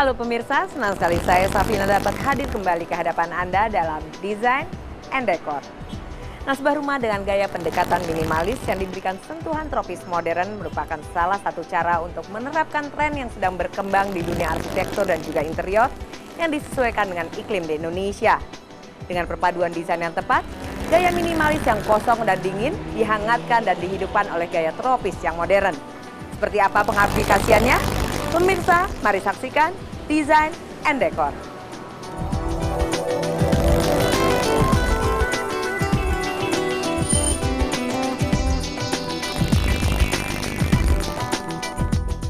Halo pemirsa, senang sekali saya Safina dapat hadir kembali ke hadapan Anda dalam Design and Decor. Nah, sebuah rumah dengan gaya pendekatan minimalis yang diberikan sentuhan tropis modern merupakan salah satu cara untuk menerapkan tren yang sedang berkembang di dunia arsitektur dan juga interior yang disesuaikan dengan iklim di Indonesia. Dengan perpaduan desain yang tepat, gaya minimalis yang kosong dan dingin dihangatkan dan dihidupkan oleh gaya tropis yang modern. Seperti apa pengaplikasiannya? Pemirsa, mari saksikan Design and Decor.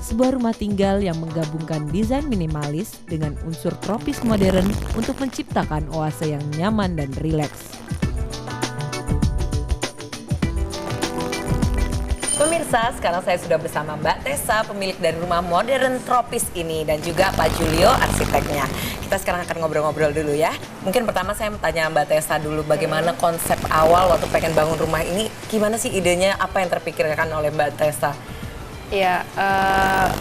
Sebuah rumah tinggal yang menggabungkan desain minimalis dengan unsur tropis modern untuk menciptakan oase yang nyaman dan rileks. Pemirsa, sekarang saya sudah bersama Mbak Tessa, pemilik dari rumah modern tropis ini, dan juga Pak Julio, arsiteknya. Kita sekarang akan ngobrol-ngobrol dulu ya. Mungkin pertama saya mau tanya Mbak Tessa dulu, bagaimana konsep awal waktu pengen bangun rumah ini, gimana sih idenya, apa yang terpikirkan oleh Mbak Tessa? Ya,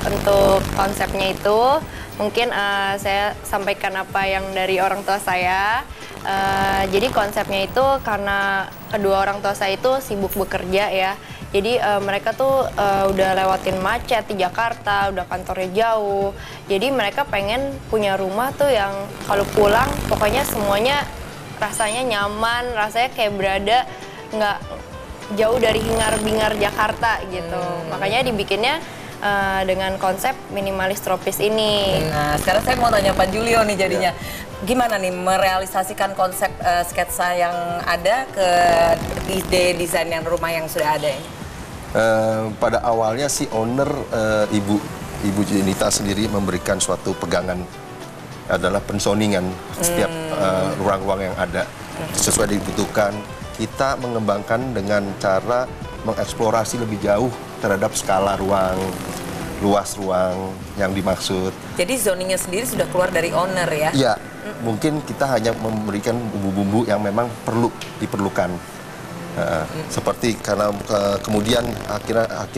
untuk konsepnya itu mungkin saya sampaikan apa yang dari orang tua saya. Jadi konsepnya itu karena kedua orang tua saya itu sibuk bekerja ya. Jadi mereka tuh udah lewatin macet di Jakarta, udah kantornya jauh. Jadi mereka pengen punya rumah tuh yang kalau pulang pokoknya semuanya rasanya nyaman, rasanya kayak berada nggak jauh dari hingar-bingar Jakarta gitu. Makanya dibikinnya dengan konsep minimalis tropis ini. Nah, sekarang saya mau tanya Pak Julio nih jadinya. Gimana nih merealisasikan konsep sketsa yang ada ke ide desain yang rumah yang sudah ada ini? Pada awalnya si owner Ibu Jenita sendiri memberikan suatu pegangan adalah pensoningan setiap ruang-ruang yang ada sesuai dibutuhkan. Kita mengembangkan dengan cara mengeksplorasi lebih jauh terhadap skala ruang, luas ruang yang dimaksud. Jadi zoningnya sendiri sudah keluar dari owner ya? Ya, mungkin kita hanya memberikan bumbu-bumbu yang memang diperlukan. Seperti karena kemudian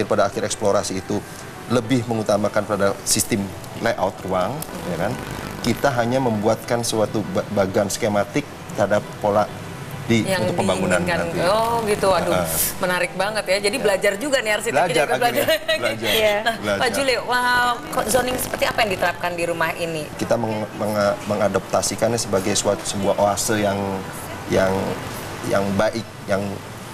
pada akhir eksplorasi itu lebih mengutamakan pada sistem layout ruang, ya kan? Kita hanya membuatkan suatu bagan skematik terhadap pola untuk pembangunan nanti. Oh gitu, aduh menarik banget ya. Jadi belajar juga nih arsiteknya. Belajar. Nah, Pak Julio, zoning seperti apa yang diterapkan di rumah ini? Kita mengadaptasikannya sebagai sebuah oase yang baik, yang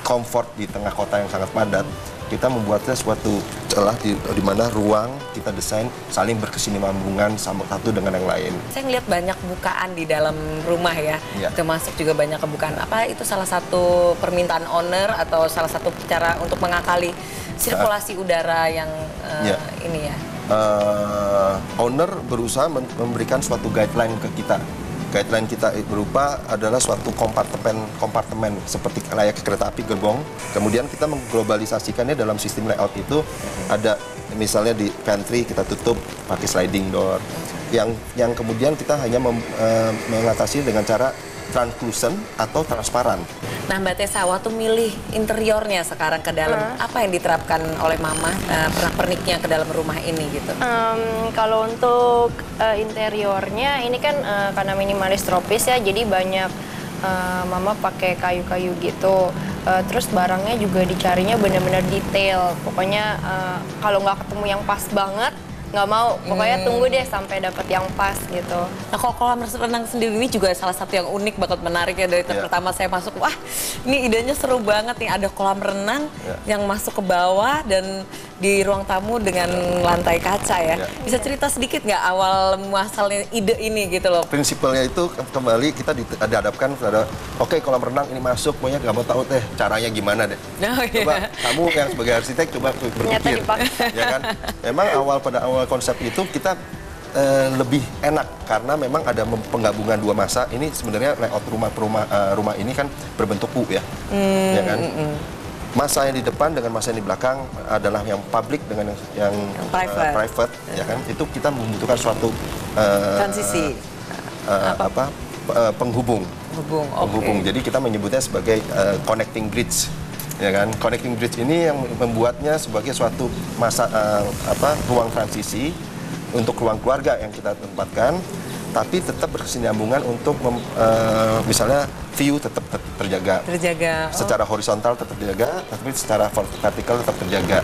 comfort di tengah kota yang sangat padat. Kita membuatnya suatu celah di mana ruang kita desain saling berkesinambungan satu dengan yang lain. Saya ngeliat banyak bukaan di dalam rumah ya, termasuk juga banyak kebukaan. Apa itu salah satu permintaan owner atau salah satu cara untuk mengakali sirkulasi udara yang ini ya? Owner berusaha memberikan suatu guideline ke kita. Guideline kita berupa adalah suatu kompartemen seperti layaknya kereta api gerbong. Kemudian kita mengglobalisasikannya dalam sistem layout itu. Ada misalnya di pantry kita tutup pakai sliding door. Yang kemudian kita hanya mengatasi dengan cara translucent atau transparan. Nah Mbak Tessa, waktu milih interiornya sekarang ke dalam, apa yang diterapkan oleh Mama pernak-perniknya ke dalam rumah ini gitu? Kalau untuk interiornya ini kan karena minimalis tropis ya, jadi banyak Mama pakai kayu-kayu gitu. Terus barangnya juga dicarinya benar-benar detail. Pokoknya kalau nggak ketemu yang pas banget, nggak mau, pokoknya tunggu deh sampai dapat yang pas gitu. Nah kalau kolam renang sendiri ini juga salah satu yang unik, banget menarik ya dari pertama saya masuk. Wah ini idenya seru banget nih, ada kolam renang yang masuk ke bawah dan di ruang tamu dengan lantai kaca ya. Bisa cerita sedikit nggak awal muasalnya ide ini gitu loh? Prinsipalnya itu kembali kita dihadapkan pada kolam renang ini masuk, pokoknya nggak mau tahu deh caranya gimana deh. Coba kamu yang sebagai arsitek coba berpikir, ya kan? Memang pada awal konsep itu kita lebih enak karena memang ada penggabungan dua masa. Ini sebenarnya layout rumah ini kan berbentuk U ya, ya kan? Masa yang di depan dengan masa yang di belakang adalah yang public dengan yang private, ya kan? Itu kita membutuhkan suatu transisi penghubung. Jadi kita menyebutnya sebagai connecting bridge. Ya kan, connecting bridge ini yang membuatnya sebagai suatu masa ruang transisi untuk ruang keluarga yang kita tempatkan, tapi tetap berkesinambungan untuk misalnya view tetap terjaga. Secara horizontal tetap terjaga, tapi secara vertikal tetap terjaga.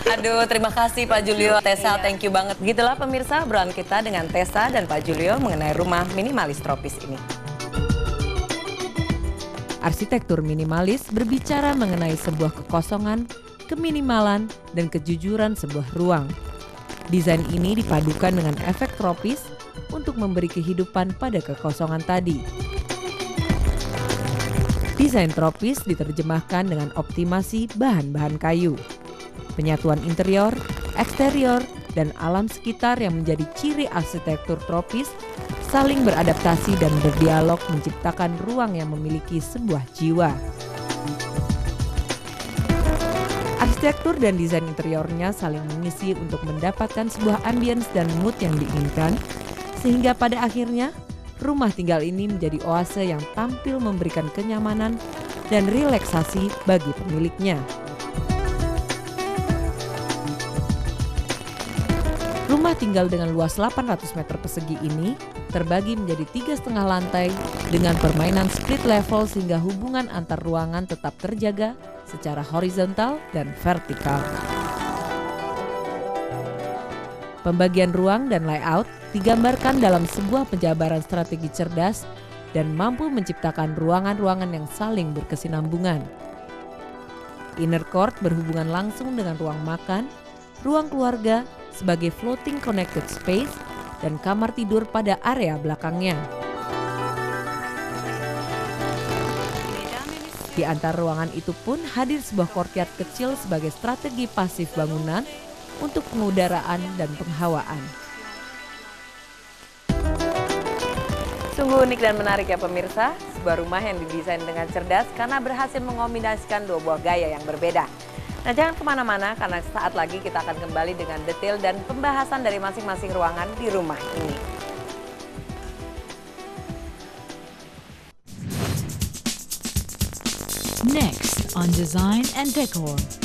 Aduh, terima kasih Pak Julio, Tessa, thank you banget. Gitulah pemirsa obrolan kita dengan Tessa dan Pak Julio mengenai rumah minimalis tropis ini. Arsitektur minimalis berbicara mengenai sebuah kekosongan, keminimalan, dan kejujuran sebuah ruang. Desain ini dipadukan dengan efek tropis untuk memberi kehidupan pada kekosongan tadi. Desain tropis diterjemahkan dengan optimasi bahan-bahan kayu. Penyatuan interior, eksterior, dan alam sekitar yang menjadi ciri arsitektur tropis saling beradaptasi dan berdialog menciptakan ruang yang memiliki sebuah jiwa. Arsitektur dan desain interiornya saling mengisi untuk mendapatkan sebuah ambience dan mood yang diinginkan, sehingga pada akhirnya rumah tinggal ini menjadi oase yang tampil memberikan kenyamanan dan relaksasi bagi pemiliknya. Rumah tinggal dengan luas 800 meter persegi ini terbagi menjadi 3,5 lantai dengan permainan split level sehingga hubungan antar ruangan tetap terjaga secara horizontal dan vertikal. Pembagian ruang dan layout digambarkan dalam sebuah penjabaran strategi cerdas dan mampu menciptakan ruangan-ruangan yang saling berkesinambungan. Inner court berhubungan langsung dengan ruang makan, ruang keluarga sebagai floating connected space, dan kamar tidur pada area belakangnya. Di antara ruangan itu pun hadir sebuah courtyard kecil sebagai strategi pasif bangunan untuk pengudaraan dan penghawaan. Sungguh unik dan menarik ya pemirsa, sebuah rumah yang didesain dengan cerdas karena berhasil mengombinasikan dua buah gaya yang berbeda. Nah, jangan kemana-mana karena saat lagi kita akan kembali dengan detail dan pembahasan dari masing-masing ruangan di rumah ini. Next on Design and Decor.